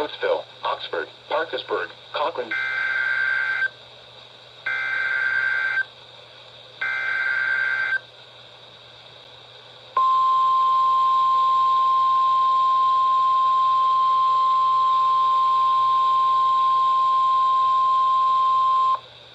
Coatesville, Oxford, Parkersburg, Cochrane.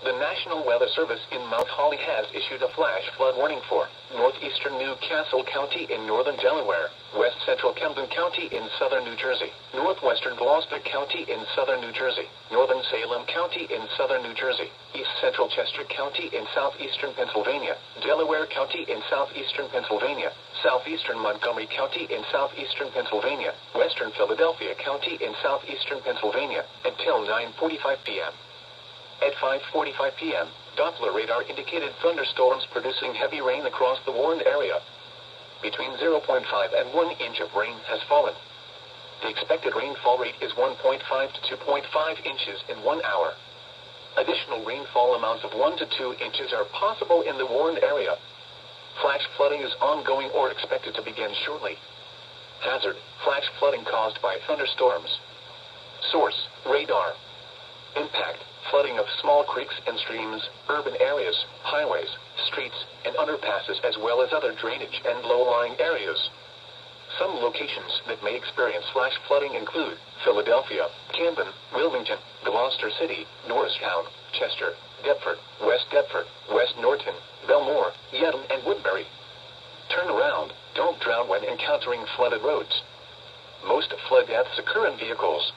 The National Weather Service in Mount Holly has issued a flash flood warning for northeastern Newcastle County in northern Delaware, west central Camden County in southern New Jersey, northwestern Gloucester County in southern New Jersey, northern Salem County in southern New Jersey, east central Chester County in southeastern Pennsylvania, Delaware County in southeastern Pennsylvania, southeastern Montgomery County in southeastern Pennsylvania, western Philadelphia County in southeastern Pennsylvania, until 9:45 p.m. At 5:45 p.m., Doppler radar indicated thunderstorms producing heavy rain across the warned area. Between 0.5 and 1 inch of rain has fallen. The expected rainfall rate is 1.5 to 2.5 inches in 1 hour. Additional rainfall amounts of 1 to 2 inches are possible in the warned area. Flash flooding is ongoing or expected to begin shortly. Hazard: flash flooding caused by thunderstorms. Source: radar. Impact: flooding of small creeks and streams, urban areas, highways, streets, and underpasses, as well as other drainage and low-lying areas. Some locations that may experience flash flooding include Philadelphia, Camden, Wilmington, Gloucester City, Norristown, Chester, Deptford, West Norton, Belmore, Yeadon, and Woodbury. Turn around. Don't drown when encountering flooded roads. Most flood deaths occur in vehicles.